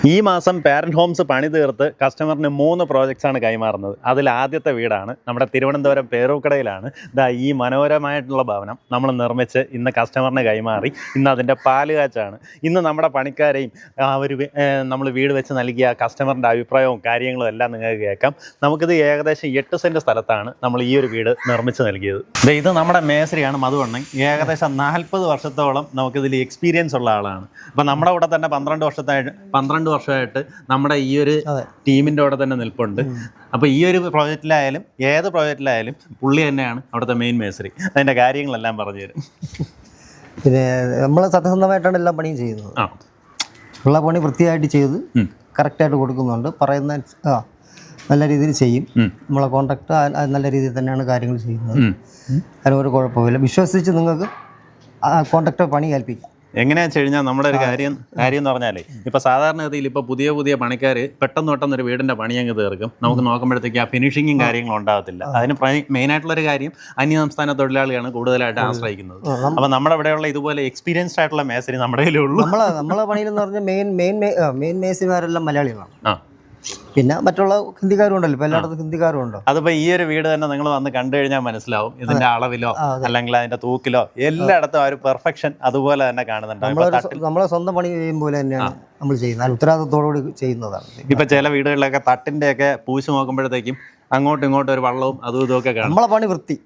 ഈ മാസം parent Holmes പണി തീർത്ത് കസ്റ്റമറിന് 3 പ്രോജക്ട്സാണ് കൈമാറുന്നത്. അതിൽ ആദ്യത്തെ വീടാണ് നമ്മുടെ തിരുവനന്തപുരം പേരൂക്കടയിലാണ്. ഈ മനോഹരമായിട്ടുള്ള ഭവനം നമ്മൾ നിർമ്മിച്ച് ഇന്ന് കസ്റ്റമറിന് കൈമാറി. ഇന്ന് അതിൻ്റെ പാലുകാച്ചാണ്. ഇന്ന് നമ്മുടെ പണിക്കാരെയും നമ്മൾ വീട് വെച്ച് നൽകിയ കസ്റ്റമറിൻ്റെ അഭിപ്രായവും കാര്യങ്ങളും എല്ലാം നിങ്ങൾക്ക് കേൾക്കാം. നമുക്കിത് ഏകദേശം 8 സെൻറ്റ് സ്ഥലത്താണ് നമ്മൾ ഈ ഒരു വീട് നിർമ്മിച്ച് നൽകിയത്. ഇത് നമ്മുടെ മേസ്രിയാണ് മധുവണ്ണൻ. ഏകദേശം 40 വർഷത്തോളം നമുക്കിതിൽ എക്സ്പീരിയൻസ് ഉള്ള ആളാണ്. അപ്പോൾ നമ്മുടെ കൂടെ തന്നെ 12 വർഷമായിട്ട് നമ്മുടെ ഈ ഒരു ടീമിൻ്റെ കൂടെ തന്നെ നിൽപ്പുണ്ട്. അപ്പോൾ ഈ ഒരു പ്രോജക്റ്റിലായാലും ഏത് പ്രോജക്റ്റിലായാലും പുള്ളി തന്നെയാണ് അവിടുത്തെ മെയിൻ മേസ്രി. അതിൻ്റെ കാര്യങ്ങളെല്ലാം പറഞ്ഞു തരും. പിന്നെ നമ്മൾ സത്യസന്ധമായിട്ടാണ് എല്ലാ പണിയും ചെയ്യുന്നത്. ഉള്ള പണി വൃത്തിയായിട്ട് ചെയ്ത് കറക്റ്റായിട്ട് കൊടുക്കുന്നുണ്ട്. പറയുന്ന നല്ല രീതിയിൽ ചെയ്യും. നമ്മളെ കോൺട്രാക്ട് നല്ല രീതിയിൽ തന്നെയാണ് കാര്യങ്ങൾ ചെയ്യുന്നത്. അതിനൊരു കുഴപ്പമില്ല. വിശ്വസിച്ച് നിങ്ങൾക്ക് കോൺട്രാക്ടർ പണി ഏൽപ്പിക്കാം. എങ്ങനെയാണെന്ന് വെച്ച് കഴിഞ്ഞാൽ നമ്മുടെ ഒരു കാര്യം എന്ന് പറഞ്ഞാലേ, ഇപ്പോൾ സാധാരണഗതിയിൽ ഇപ്പോൾ പുതിയ പണിക്കാർ പെട്ടെന്ന് ഒരു വീടിൻ്റെ പണി അങ്ങ് തീർക്കും. നമുക്ക് നോക്കുമ്പോഴത്തേക്ക് ആ ഫിനിഷിങ്ങും കാര്യങ്ങളും ഉണ്ടാകത്തില്ല. അതിന് മെയിനായിട്ടുള്ളൊരു കാര്യം അന്യസംസ്ഥാന തൊഴിലാളിയാണ് കൂടുതലായിട്ട് ആശ്രയിക്കുന്നത്. അപ്പോൾ നമ്മുടെ ഇവിടെയുള്ള ഇതുപോലെ എക്സ്പീരിയൻസ്ഡ് ആയിട്ടുള്ള മേസ്രി നമ്മുടെ കയ്യിലുള്ളൂ. നമ്മളെ പണിയിലെന്ന് പറഞ്ഞാൽ മെയിൻ മേസ്രിമാരെല്ലാം മലയാളികളാണ്. പിന്നെ മറ്റുള്ള ഹിന്ദിക്കാരും ഉണ്ടല്ലോ, ഇപ്പൊ എല്ലായിടത്തും ഹിന്ദിക്കാരും ഉണ്ടോ. അതിപ്പോ ഈ ഒരു വീട് തന്നെ നിങ്ങൾ വന്ന് കണ്ടു കഴിഞ്ഞാൽ മനസ്സിലാവും. ഇതിന്റെ അളവിലോ അല്ലെങ്കിൽ അതിന്റെ തൂക്കിലോ എല്ലായിടത്തും ആ ഒരു പെർഫെക്ഷൻ അതുപോലെ തന്നെ കാണുന്നുണ്ട്. നമ്മളെ സ്വന്തം പണി ചെയ്യുമ്പോൾ തന്നെയാണ് നമ്മൾ ചെയ്യുന്നത്. ഉത്തരവാദിത്തത്തോടുകൂടി ചെയ്യുന്നതാണ്. ഇപ്പൊ ചില വീടുകളിലൊക്കെ തട്ടിന്റെ ഒക്കെ പൂശ് നോക്കുമ്പോഴത്തേക്കും അങ്ങോട്ടും ഇങ്ങോട്ടും ഒരു വള്ളവും അതും ഇതൊക്കെ കാണും. നമ്മളെ പണി വൃത്തി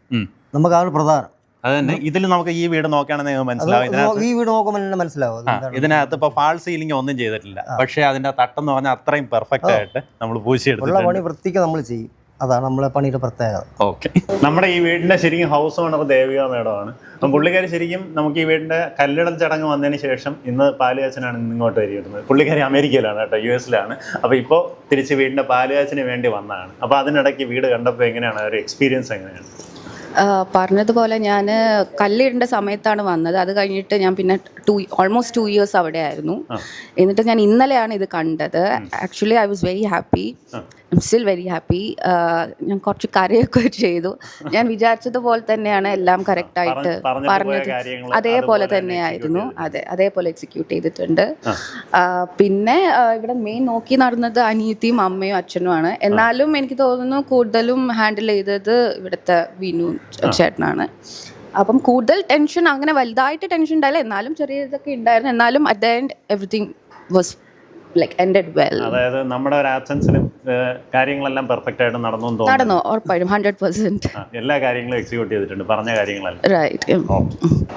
നമുക്ക് ആ ഒരു പ്രധാനം. അത് തന്നെ. ഇതിൽ നമുക്ക് ഈ വീട് നോക്കുകയാണെങ്കിൽ മനസ്സിലാവും. ഈ വീട് നോക്കുമ്പോൾ മനസ്സിലാവും. ഇതിനകത്ത് ഇപ്പൊ ഫാൾ സീലിംഗ് ഒന്നും ചെയ്തിട്ടില്ല. പക്ഷെ അതിന്റെ തട്ടെന്ന് പറഞ്ഞാൽ അത്രയും പെർഫെക്റ്റ് ആയിട്ട് നമ്മൾ പൂശിയെടുത്തിട്ടുണ്ട്. പണി വൃത്തിക്ക് നമ്മൾ ചെയ്യും. അതാണ് നമ്മളെ പണിയുടെ പ്രത്യേകത. ഓക്കെ. നമ്മുടെ ഈ വീടിന്റെ ശരിക്കും ഹൗസ് ഓണർ ദേവിക മേഡമാണ്. അപ്പം പുള്ളിക്കാരി ശരിക്കും നമുക്ക് ഈ വീടിന്റെ കല്ലിടൽ ചടങ്ങ് വന്നതിന് ശേഷം ഇന്ന് പാലുകാച്ചനാണ് ഇങ്ങോട്ട് വരികയുന്നത്. പുള്ളിക്കാരി അമേരിക്കയിലാണ് കേട്ടോ, US-ലാണ്. അപ്പോൾ ഇപ്പോൾ തിരിച്ച് വീടിന്റെ പാലുകാച്ചിന് വേണ്ടി വന്നതാണ്. അപ്പോൾ അതിനിടയ്ക്ക് വീട് കണ്ടപ്പോൾ എങ്ങനെയാണ് ഒരു എക്സ്പീരിയൻസ് എങ്ങനെയാണ്? പറഞ്ഞതുപോലെ ഞാൻ കല്ലിടേണ്ട സമയത്താണ് വന്നത്. അത് കഴിഞ്ഞിട്ട് ഞാൻ പിന്നെ ഓൾമോസ്റ്റ് 2 ഇയേഴ്സ് അവിടെ ആയിരുന്നു. എന്നിട്ട് ഞാൻ ഇന്നലെയാണ് ഇത് കണ്ടത്. Actually I was very happy. I am still very happy. ഞാൻ കുറച്ച് കരയൊക്കെ ചെയ്തു. ഞാൻ വിചാരിച്ചതുപോലെ തന്നെയാണ് എല്ലാം കറക്റ്റായിട്ട് പറഞ്ഞത്. അതേപോലെ തന്നെയായിരുന്നു. അതേപോലെ എക്സിക്യൂട്ട് ചെയ്തിട്ടുണ്ട്. പിന്നെ ഇവിടെ മെയിൻ നോക്കി നടന്നത് അനിയത്തിയും അമ്മയും അച്ഛനുമാണ്. എന്നാലും എനിക്ക് തോന്നുന്നു കൂടുതലും ഹാൻഡിൽ ചെയ്തത് ഇവിടുത്തെ വിനു ചേട്ടനാണ്. അപ്പം കൂടുതൽ ടെൻഷൻ അങ്ങനെ വലുതായിട്ട് ടെൻഷൻ ഉണ്ടായില്ല. എന്നാലും ചെറിയ ഇതൊക്കെ ഉണ്ടായിരുന്നു. എന്നാലും at the end everything was like ended well. അതായത് നമ്മുടെ ഒരു ആബ്സെൻസിലും കാര്യങ്ങളെല്ലാം പെർഫെക്റ്റ് ആയിട്ട് നടന്നു. ഉറപ്പായിട്ടും 100% എല്ലാ കാര്യങ്ങളും എക്സിക്യൂട്ട് ചെയ്തിട്ടുണ്ട്, പറഞ്ഞ കാര്യങ്ങളെല്ലാം. റൈറ്റ്.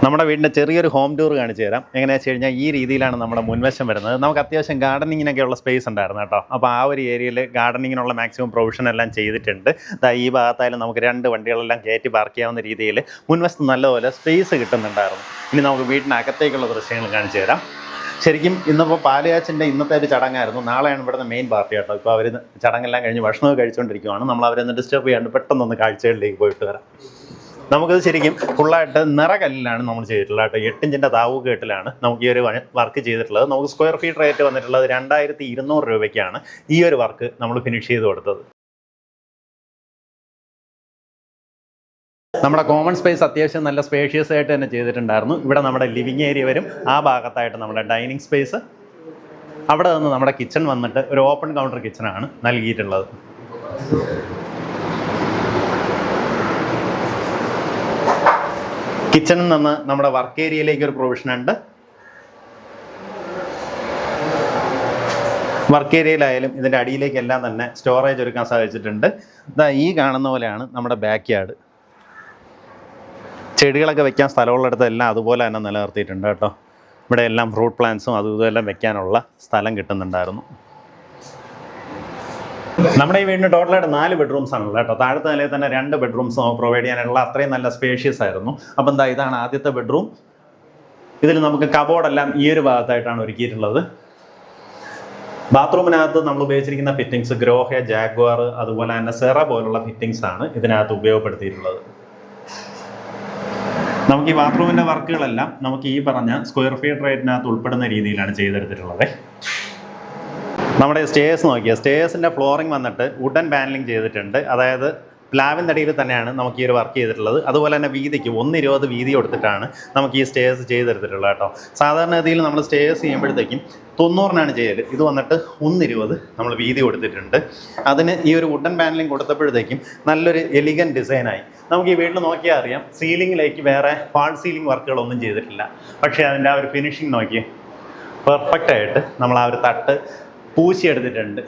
നമ്മുടെ വീടിൻ്റെ ചെറിയൊരു ഹോം ടൂർ കാണിച്ചു തരാം. എങ്ങനെയാണെന്ന് വെച്ച് കഴിഞ്ഞാൽ ഈ രീതിയിലാണ് നമ്മുടെ മുൻവശം വരുന്നത്. നമുക്ക് അത്യാവശ്യം ഗാർഡനിങ്ങിനൊക്കെയുള്ള സ്പേസ് ഉണ്ടായിരുന്നു കേട്ടോ. അപ്പോൾ ആ ഒരു ഏരിയയിൽ ഗാർഡനിങ്ങിനുള്ള മാക്സിമം പ്രൊവിഷൻ എല്ലാം ചെയ്തിട്ടുണ്ട്. ഈ ഭാഗത്തായാലും നമുക്ക് 2 വണ്ടികളെല്ലാം കയറ്റി പാർക്ക് ചെയ്യാവുന്ന രീതിയിൽ മുൻവശത്ത് നല്ലപോലെ സ്പേസ് കിട്ടുന്നുണ്ടായിരുന്നു. ഇനി നമുക്ക് വീടിനകത്തേക്കുള്ള ദൃശ്യങ്ങൾ കാണിച്ചു തരാം. ശരിക്കും ഇന്നിപ്പോൾ പാലുകാച്ചിൻ്റെ ഇന്നത്തെ ഒരു ചടങ്ങായിരുന്നു. നാളെയാണ് ഇവിടുത്തെ മെയിൻ പാർട്ടി കേട്ടോ. ഇപ്പോൾ അവർ ചടങ്ങെല്ലാം കഴിഞ്ഞ് ഭക്ഷണമൊക്കെ കഴിച്ചുകൊണ്ടിരിക്കുകയാണ്. നമ്മൾ അവരൊന്ന് ഡിസ്റ്റർബ് ചെയ്യാണ്ട് പെട്ടെന്നൊന്ന് കാഴ്ചകളിലേക്ക് പോയിട്ട് വരാം. നമുക്കിത് ശരിക്കും ഫുള്ളായിട്ട് നിറകല്ലിലാണ് നമ്മൾ ചെയ്തിട്ടുള്ളത് കേട്ടോ. 8 ഇഞ്ചിൻ്റെ താവൂക്ക് കെട്ടിലാണ് നമുക്ക് ഈ ഒരു വർക്ക് ചെയ്തിട്ടുള്ളത്. നമുക്ക് സ്ക്വയർ ഫീറ്റ് റേറ്റ് വന്നിട്ടുള്ളത് 2200 രൂപയ്ക്കാണ് ഈ ഒരു വർക്ക് നമ്മൾ ഫിനിഷ് ചെയ്ത് കൊടുത്തത്. നമ്മുടെ കോമൺ സ്പേസ് അത്യാവശ്യം നല്ല സ്പേഷ്യസ് ആയിട്ട് തന്നെ ചെയ്തിട്ടുണ്ടായിരുന്നു. ഇവിടെ നമ്മുടെ ലിവിങ് ഏരിയ വരും. ആ ഭാഗത്തായിട്ട് നമ്മുടെ ഡൈനിങ് സ്പേസ്. അവിടെ നിന്ന് നമ്മുടെ കിച്ചൺ വന്നിട്ട് ഒരു ഓപ്പൺ കൗണ്ടർ കിച്ചണാണ് നൽകിയിട്ടുള്ളത്. കിച്ചണിൽ നിന്ന് നമ്മുടെ വർക്ക് ഏരിയയിലേക്ക് ഒരു പ്രൊവിഷൻ ഉണ്ട്. വർക്ക് ഏരിയയിലായാലും ഇതിൻ്റെ അടിയിലേക്കെല്ലാം തന്നെ സ്റ്റോറേജ് ഒരുക്കാൻ സാധിച്ചിട്ടുണ്ട്. ഈ കാണുന്ന പോലെയാണ് നമ്മുടെ ബാക്ക് യാർഡ്. ചെടികളൊക്കെ വെക്കാൻ സ്ഥലമുള്ളിടത്ത് എല്ലാം അതുപോലെ തന്നെ നിലനിർത്തിയിട്ടുണ്ട് കേട്ടോ. ഇവിടെ എല്ലാം ഫ്രൂട്ട് പ്ലാന്റ്സും അതും ഇതെല്ലാം വെക്കാനുള്ള സ്ഥലം കിട്ടുന്നുണ്ടായിരുന്നു. നമ്മുടെ ഈ വീടിന് ടോട്ടലായിട്ട് 4 ബെഡ്റൂംസ് ആണുള്ളത് കേട്ടോ. താഴത്തെ നിലയിൽ തന്നെ 2 ബെഡ്റൂംസ് പ്രൊവൈഡ് ചെയ്യാനുള്ള അത്രയും നല്ല സ്പേഷ്യസ് ആയിരുന്നു. അപ്പം ഇതാണ് ആദ്യത്തെ ബെഡ്റൂം. ഇതിൽ നമുക്ക് കബോർഡെല്ലാം ഈ ഒരു ഭാഗത്തായിട്ടാണ് ഒരുക്കിയിട്ടുള്ളത്. ബാത്റൂമിനകത്ത് നമ്മൾ ഉപയോഗിച്ചിരിക്കുന്ന ഫിറ്റിങ്സ് ഗ്രോഹെ, ജാഗ്വാർ അതുപോലെ തന്നെ സെറ പോലുള്ള ഫിറ്റിങ്സ് ആണ് ഇതിനകത്ത് ഉപയോഗപ്പെടുത്തിയിട്ടുള്ളത്. നമുക്ക് ഈ ബാത്റൂമിൻ്റെ വർക്കുകളെല്ലാം നമുക്ക് ഈ പറഞ്ഞ സ്ക്വയർ ഫീറ്റ് റേറ്റിനകത്ത് ഉൾപ്പെടുന്ന രീതിയിലാണ് ചെയ്തെടുത്തിട്ടുള്ളത്. നമ്മുടെ സ്റ്റേഴ്സ് നോക്കിയാൽ സ്റ്റേഴ്സിൻ്റെ ഫ്ലോറിംഗ് വന്നിട്ട് വുഡൻ പാനലിംഗ് ചെയ്തിട്ടുണ്ട്. അതായത് പ്ലാവിൻ്റെ അടിയിൽ തന്നെയാണ് നമുക്ക് ഈ ഒരു വർക്ക് ചെയ്തിട്ടുള്ളത്. അതുപോലെ തന്നെ വീതിക്ക് 1.20 വീതി കൊടുത്തിട്ടാണ് നമുക്ക് ഈ സ്റ്റേഴ്സ് ചെയ്തെടുത്തിട്ടുള്ളത് കേട്ടോ. സാധാരണഗതിയിൽ നമ്മൾ സ്റ്റേഴ്സ് ചെയ്യുമ്പോഴത്തേക്കും 90-നാണ് ചെയ്യൽ. ഇത് വന്നിട്ട് 1.20 നമ്മൾ വീതി കൊടുത്തിട്ടുണ്ട്. അതിന് ഈ ഒരു വുഡൻ പാനലിംഗ് കൊടുത്തപ്പോഴത്തേക്കും നല്ലൊരു എലിഗൻ ഡിസൈനായി. നമുക്ക് ഈ വീട്ടിൽ നോക്കിയാൽ അറിയാം, സീലിങ്ങിലേക്ക് വേറെ ഫാൾ സീലിംഗ് വർക്കുകളൊന്നും ചെയ്തിട്ടില്ല. പക്ഷേ അതിൻ്റെ ആ ഒരു ഫിനിഷിങ് നോക്കി പെർഫെക്റ്റായിട്ട് നമ്മൾ ആ ഒരു തട്ട് പൂശിയെടുത്തിട്ടുണ്ട്.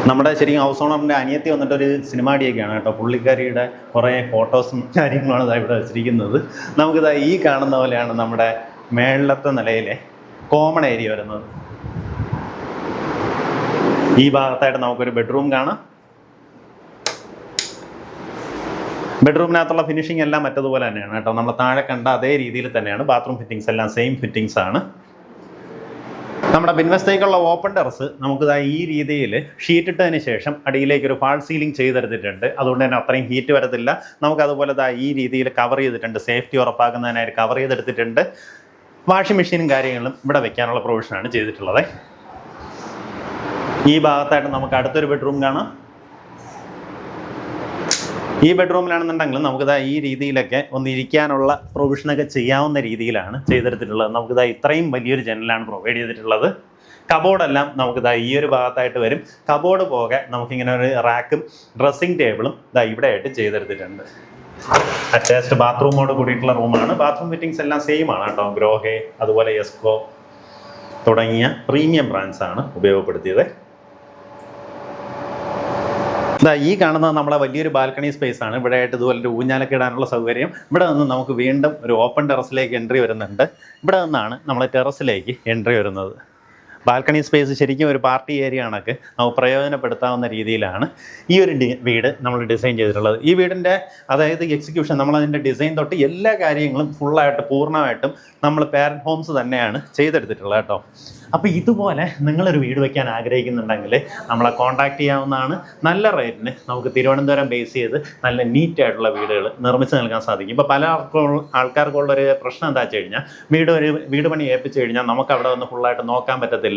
നമ്മുടെ ശരിക്കും ഹൗസ് ഓണറിൻ്റെ അനിയത്തി വന്നിട്ട് ഒരു സിനിമാടിയൊക്കെയാണ് കേട്ടോ. പുള്ളിക്കാരിയുടെ കുറേ ഫോട്ടോസും കാര്യങ്ങളുമാണ് ഇതാ ഇവിടെ വെച്ചിരിക്കുന്നത്. നമുക്കിതാ ഈ കാണുന്ന പോലെയാണ് നമ്മുടെ മേളിലത്തെ നിലയിലെ കോമൺ ഏരിയ വരുന്നത്. ഈ ഭാഗത്തായിട്ട് നമുക്കൊരു ബെഡ്റൂം കാണാം. ബെഡ്റൂമിനകത്തുള്ള ഫിനിഷിംഗ് എല്ലാം മറ്റതുപോലെ തന്നെയാണ് കേട്ടോ. നമ്മൾ താഴെ കണ്ട അതേ രീതിയിൽ തന്നെയാണ്. ബാത്റൂം ഫിറ്റിങ്സ് എല്ലാം സെയിം ഫിറ്റിങ്സ് ആണ്. നമ്മുടെ പിൻവശത്തേക്കുള്ള ഓപ്പൺ ടെറസ് നമുക്കിതാ ഈ രീതിയിൽ ഷീറ്റ് ഇട്ടതിന് ശേഷം അടിയിലേക്ക് ഒരു ഫാൾ സീലിംഗ് ചെയ്തെടുത്തിട്ടുണ്ട്. അതുകൊണ്ട് തന്നെ അത്രയും ഹീറ്റ് വരത്തില്ല. നമുക്കതുപോലെ ഈ രീതിയിൽ കവർ ചെയ്തിട്ടുണ്ട്. സേഫ്റ്റി ഉറപ്പാക്കുന്നതിനായിട്ട് കവർ ചെയ്തെടുത്തിട്ടുണ്ട്. വാഷിംഗ് മെഷീനും കാര്യങ്ങളും ഇവിടെ വെക്കാനുള്ള പ്രൊവിഷനാണ് ചെയ്തിട്ടുള്ളത്. ഈ ഭാഗത്തായിട്ട് നമുക്ക് അടുത്തൊരു ബെഡ്റൂം കാണാം. ഈ ബെഡ്റൂമിലാണെന്നുണ്ടെങ്കിൽ നമുക്കിതാ ഈ രീതിയിലൊക്കെ ഒന്ന് ഇരിക്കാനുള്ള പ്രൊവിഷനൊക്കെ ചെയ്യാവുന്ന രീതിയിലാണ് ചെയ്തെടുത്തിട്ടുള്ളത്. നമുക്കിതാ ഇത്രയും വലിയൊരു ജനലാണ് പ്രൊവൈഡ് ചെയ്തിട്ടുള്ളത്. കബോർഡെല്ലാം നമുക്കിതാ ഈ ഒരു ഭാഗത്തായിട്ട് വരും. കബോർഡ് പോകെ നമുക്കിങ്ങനെ ഒരു റാക്കും ഡ്രസ്സിങ് ടേബിളും ഇതാ ഇവിടെ ആയിട്ട് ചെയ്തെടുത്തിട്ടുണ്ട്. അറ്റാച്ച്ഡ് ബാത്റൂമോട് കൂടിയിട്ടുള്ള റൂമാണ്. ബാത്റൂം ഫിറ്റിങ്സ് എല്ലാം സെയിം ആണ് കേട്ടോ. ഗ്രോഹെ അതുപോലെ എസ്കോ തുടങ്ങിയ പ്രീമിയം ബ്രാൻഡ്സ് ആണ് ഉപയോഗപ്പെടുത്തിയത്. ഈ കാണുന്നത് നമ്മളെ വലിയൊരു ബാൽക്കണി സ്പേസ് ആണ്. ഇവിടെ ആയിട്ട് ഇതുപോലെ ഒരു ഊഞ്ഞാലൊക്കെ ഇടാനുള്ള സൗകര്യം. ഇവിടെ നിന്ന് നമുക്ക് വീണ്ടും ഒരു ഓപ്പൺ ടെറസിലേക്ക് എൻട്രി വരുന്നുണ്ട്. ഇവിടെ നിന്നാണ് നമ്മൾ ടെറസിലേക്ക് എൻട്രി വരുന്നത്. ബാൽക്കണി സ്പേസ് ശരിക്കും ഒരു പാർട്ടി ഏരിയ കണക്ക് നമുക്ക് പ്രയോജനപ്പെടുത്താവുന്ന രീതിയിലാണ് ഈ ഒരു വീട് നമ്മൾ ഡിസൈൻ ചെയ്തിട്ടുള്ളത്. ഈ വീടിൻ്റെ അതായത് എക്സിക്യൂഷൻ നമ്മളതിൻ്റെ ഡിസൈൻ തൊട്ട് എല്ലാ കാര്യങ്ങളും ഫുള്ളായിട്ട് പൂർണ്ണമായിട്ടും നമ്മൾ പാരൻറ്റ് ഹോംസ് തന്നെയാണ് ചെയ്തെടുത്തിട്ടുള്ളത് കേട്ടോ. അപ്പോൾ ഇതുപോലെ നിങ്ങളൊരു വീട് വയ്ക്കാൻ ആഗ്രഹിക്കുന്നുണ്ടെങ്കിൽ നമ്മളെ കോൺടാക്ട് ചെയ്യാവുന്നതാണ്. നല്ല റേറ്റിന് നമുക്ക് തിരുവനന്തപുരം ബേസ് ചെയ്ത് നല്ല നീറ്റായിട്ടുള്ള വീടുകൾ നിർമ്മിച്ച് നൽകാൻ സാധിക്കും. ഇപ്പോൾ പല ആൾക്കാർക്കുള്ളൊരു പ്രശ്നം എന്താ വെച്ച് കഴിഞ്ഞാൽ വീട് പണി ഏൽപ്പിച്ച് കഴിഞ്ഞാൽ നമുക്ക് അവിടെ വന്ന് ഫുള്ളായിട്ട് നോക്കാൻ പറ്റത്തില്ല.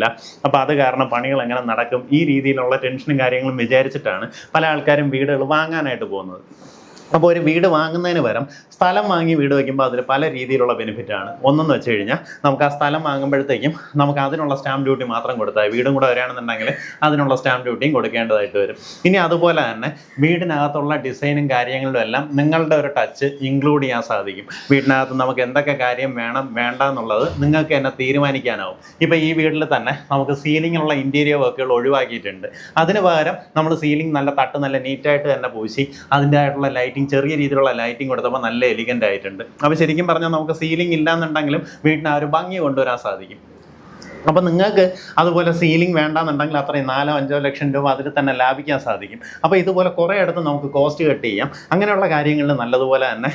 അപ്പോൾ അത് കാരണം പണികൾ എങ്ങനെ നടക്കും, ഈ രീതിയിലുള്ള ടെൻഷനും കാര്യങ്ങളും വിചാരിച്ചിട്ടാണ് പല ആൾക്കാരും വീടുകൾ വാങ്ങാനായിട്ട് പോകുന്നത്. അപ്പോൾ ഒരു വീട് വാങ്ങുന്നതിന് പകരം സ്ഥലം വാങ്ങി വീട് വയ്ക്കുമ്പോൾ അതിൽ പല രീതിയിലുള്ള ബെനിഫിറ്റാണ്. ഒന്നെന്ന് വെച്ച് കഴിഞ്ഞാൽ നമുക്ക് ആ സ്ഥലം വാങ്ങുമ്പോഴത്തേക്കും നമുക്ക് അതിനുള്ള സ്റ്റാമ്പ് ഡ്യൂട്ടി മാത്രം കൊടുത്താൽ വീടും കൂടെ വരികയാണെന്നുണ്ടെങ്കിൽ അതിനുള്ള സ്റ്റാമ്പ് ഡ്യൂട്ടിയും കൊടുക്കേണ്ടതായിട്ട് വരും. ഇനി അതുപോലെ തന്നെ വീടിനകത്തുള്ള ഡിസൈനും കാര്യങ്ങളിലും എല്ലാം നിങ്ങളുടെ ഒരു ടച്ച് ഇൻക്ലൂഡ് ചെയ്യാൻ സാധിക്കും. വീടിനകത്ത് നമുക്ക് എന്തൊക്കെ കാര്യം വേണം വേണ്ട എന്നുള്ളത് നിങ്ങൾക്ക് തന്നെ തീരുമാനിക്കാനാവും. ഇപ്പോൾ ഈ വീട്ടിൽ തന്നെ നമുക്ക് സീലിങ്ങിലുള്ള ഇൻറ്റീരിയർ വർക്കുകൾ ഒഴിവാക്കിയിട്ടുണ്ട്. അതിന് പകരം നമ്മൾ സീലിംഗ് നല്ല നീറ്റായിട്ട് തന്നെ പൂശി അതിൻ്റെതായിട്ടുള്ള ലൈറ്റിംഗ് ചെറിയ രീതിയിലുള്ള ലൈറ്റിംഗ് കൊടുത്തപ്പോൾ നല്ല എലിഗൻ്റ് ആയിട്ടുണ്ട്. അപ്പോൾ ശരിക്കും പറഞ്ഞാൽ നമുക്ക് സീലിംഗ് ഇല്ലാന്നുണ്ടെങ്കിലും വീട്ടിന് ആ ഒരു ഭംഗി കൊണ്ടുവരാൻ സാധിക്കും. അപ്പോൾ നിങ്ങൾക്ക് അതുപോലെ സീലിംഗ് വേണ്ടാന്നുണ്ടെങ്കിൽ അത്രയും 4-5 ലക്ഷം രൂപ അതിൽ തന്നെ ലാഭിക്കാൻ സാധിക്കും. അപ്പോൾ ഇതുപോലെ കുറേ അടുത്ത് നമുക്ക് കോസ്റ്റ് കട്ട് ചെയ്യാം. അങ്ങനെയുള്ള കാര്യങ്ങളിൽ നല്ലതുപോലെ തന്നെ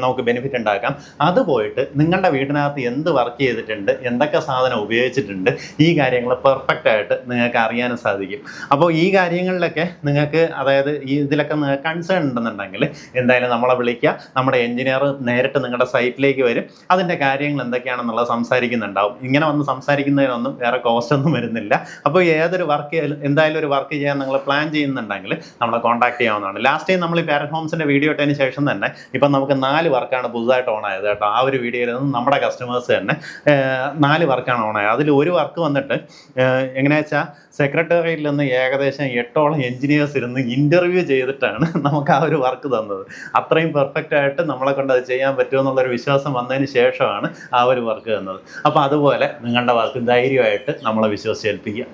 നമുക്ക് ബെനിഫിറ്റ് ഉണ്ടാക്കാം. അത് പോയിട്ട് നിങ്ങളുടെ വീടിനകത്ത് എന്ത് വർക്ക് ചെയ്തിട്ടുണ്ട്, എന്തൊക്കെ സാധനം ഉപയോഗിച്ചിട്ടുണ്ട്, ഈ കാര്യങ്ങൾ പെർഫെക്റ്റ് ആയിട്ട് നിങ്ങൾക്ക് അറിയാനും സാധിക്കും. അപ്പോൾ ഈ കാര്യങ്ങളിലൊക്കെ നിങ്ങൾക്ക് അതായത് ഇതിലൊക്കെ നിങ്ങൾക്ക് കൺസേൺ ഉണ്ടെന്നുണ്ടെങ്കിൽ എന്തായാലും നമ്മളെ വിളിക്കുക. നമ്മുടെ എഞ്ചിനീയർ നേരിട്ട് നിങ്ങളുടെ സൈറ്റിലേക്ക് വരും. അതിൻ്റെ കാര്യങ്ങൾ എന്തൊക്കെയാണെന്നുള്ളത് സംസാരിക്കുന്നുണ്ടാവും. ഇങ്ങനെ വന്ന് സംസാരിക്കുന്നതിന് ഒന്നും വേറെ കോസ്റ്റ് ഒന്നും വരുന്നില്ല. അപ്പോൾ ഏതൊരു വർക്ക് എന്തായാലും ഒരു വർക്ക് ചെയ്യാൻ നിങ്ങൾ പ്ലാൻ ചെയ്യുന്നുണ്ടെങ്കിൽ നമ്മളെ കോൺടാക്ട് ചെയ്യാവുന്നതാണ്. ലാസ്റ്റ് ടൈം നമ്മൾ ഈ പാരൻറ്റ് ഹോംസിൻ്റെ വീഡിയോ ഇട്ടതിന് ശേഷം തന്നെ ഇപ്പം നമുക്ക് 4 വർക്കാണ് പുതുതായിട്ട് ഓണായത് കേട്ടോ. ആ ഒരു വീഡിയോയിൽ നിന്ന് നമ്മുടെ കസ്റ്റമേഴ്സ് തന്നെ 4 വർക്കാണ് ഓണായത്. അതിൽ ഒരു വർക്ക് വന്നിട്ട് എങ്ങനെയാ വെച്ചാൽ സെക്രട്ടേറിയറ്റിൽ നിന്ന് ഏകദേശം 8ഓളം എഞ്ചിനീയേഴ്സ് ഇരുന്ന് ഇൻ്റർവ്യൂ ചെയ്തിട്ടാണ് നമുക്ക് ആ ഒരു വർക്ക് തന്നത്. അത്രയും പെർഫെക്റ്റ് ആയിട്ട് നമ്മളെ കൊണ്ട് അത് ചെയ്യാൻ പറ്റുമെന്നുള്ളൊരു വിശ്വാസം വന്നതിന് ശേഷമാണ് ആ ഒരു വർക്ക് തന്നത്. അപ്പോൾ അതുപോലെ നിങ്ങളുടെ വർക്ക് ധൈര്യമായിട്ട് നമ്മളെ വിശ്വസിച്ച് ഏൽപ്പിക്കുക.